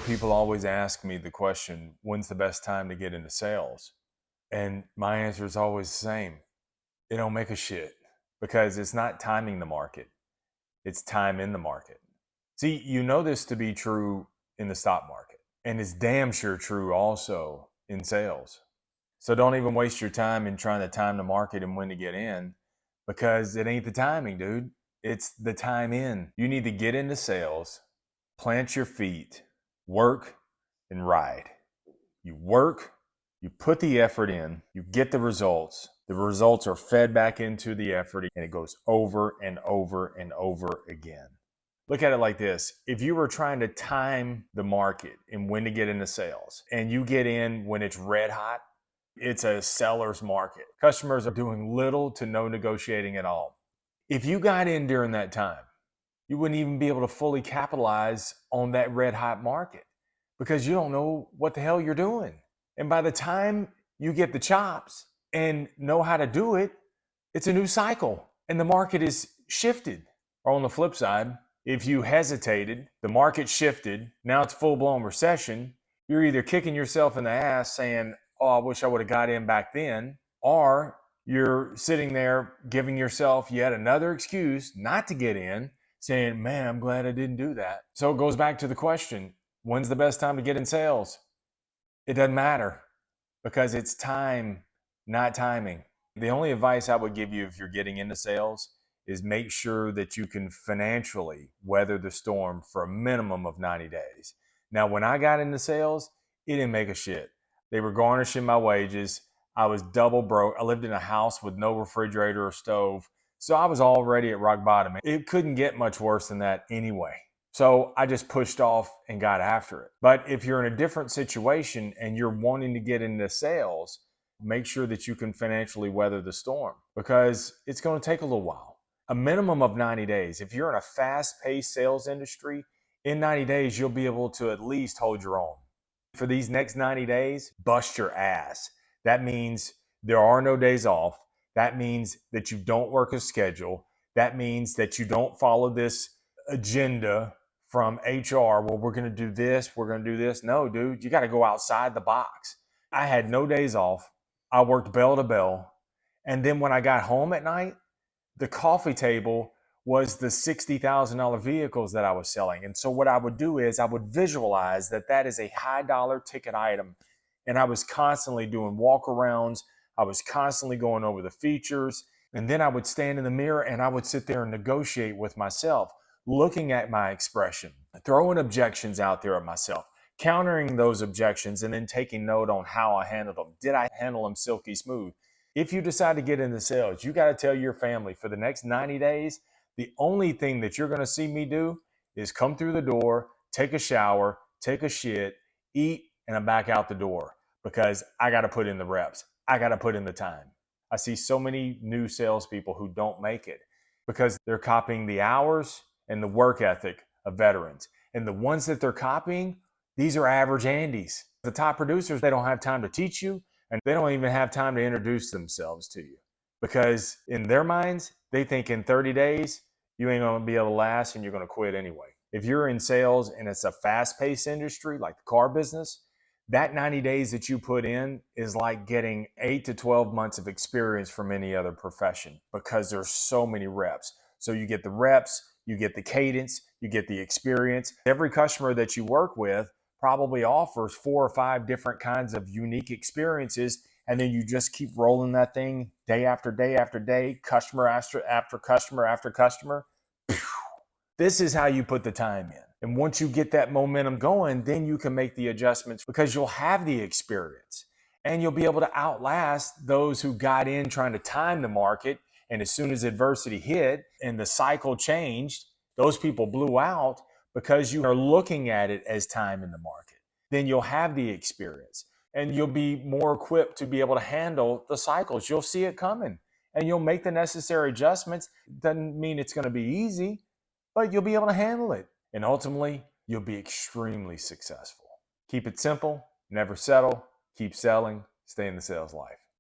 People always ask me the question, when's the best time to get into sales? And my answer is always the same. It don't make a shit because it's not timing the market. It's time in the market. See, you know this to be true in the stock market, and it's damn sure true also in sales. So don't even waste your time in trying to time the market and when to get in because it ain't the timing, dude. It's the time in. You need to get into sales, plant your feet, work, and ride. You work, you put the effort in, you get the results. The results are fed back into the effort, and it goes over and over and over again. Look at it like this. If you were trying to time the market and when to get into sales, and you get in when it's red hot, it's a seller's market. Customers are doing little to no negotiating at all. If you got in during that time, you wouldn't even be able to fully capitalize on that red hot market because you don't know what the hell you're doing. And by the time you get the chops and know how to do it, it's a new cycle and the market is shifted. Or on the flip side, if you hesitated, the market shifted, now it's full blown recession, you're either kicking yourself in the ass saying, oh, I wish I would have got in back then, or you're sitting there giving yourself yet another excuse not to get in, saying, man, I'm glad I didn't do that. So it goes back to the question, when's the best time to get in sales? It doesn't matter because it's time, not timing. The only advice I would give you if you're getting into sales is make sure that you can financially weather the storm for a minimum of 90 days. Now, when I got into sales, it didn't make a shit. They were garnishing my wages. I was double broke. I lived in a house with no refrigerator or stove. So I was already at rock bottom. It couldn't get much worse than that anyway. So I just pushed off and got after it. But if you're in a different situation and you're wanting to get into sales, make sure that you can financially weather the storm because it's going to take a little while. A minimum of 90 days. If you're in a fast-paced sales industry, in 90 days, you'll be able to at least hold your own. For these next 90 days, bust your ass. That means there are no days off. That means that you don't work a schedule. That means that you don't follow this agenda from HR. Well, we're going to do this. We're going to do this. No, dude, you got to go outside the box. I had no days off. I worked bell to bell. And then when I got home at night, the coffee table was the $60,000 vehicles that I was selling. And so what I would do is I would visualize that that is a high dollar ticket item. And I was constantly doing walk arounds. I was constantly going over the features. And then I would stand in the mirror and I would sit there and negotiate with myself, looking at my expression, throwing objections out there at myself, countering those objections, and then taking note on how I handled them. Did I handle them silky smooth? If you decide to get into sales, you got to tell your family for the next 90 days, the only thing that you're going to see me do is come through the door, take a shower, take a shit, eat, and I'm back out the door because I got to put in the reps. I got to put in the time. I see so many new salespeople who don't make it because they're copying the hours and the work ethic of veterans. And the ones that they're copying, these are average Andes. The top producers, they don't have time to teach you, and they don't even have time to introduce themselves to you because in their minds, they think in 30 days, you ain't going to be able to last and you're going to quit anyway. If you're in sales and it's a fast-paced industry like the car business, that 90 days that you put in is like getting 8 to 12 months of experience from any other profession because there's so many reps. So you get the reps, you get the cadence, you get the experience. Every customer that you work with probably offers 4 or 5 different kinds of unique experiences. And then you just keep rolling that thing day after day after day, customer after customer after customer. This is how you put the time in. And once you get that momentum going, then you can make the adjustments because you'll have the experience and you'll be able to outlast those who got in trying to time the market. And as soon as adversity hit and the cycle changed, those people blew out because you are looking at it as time in the market. Then you'll have the experience and you'll be more equipped to be able to handle the cycles. You'll see it coming and you'll make the necessary adjustments. Doesn't mean it's going to be easy, but you'll be able to handle it. And ultimately, you'll be extremely successful. Keep it simple, never settle, keep selling, stay in the sales life.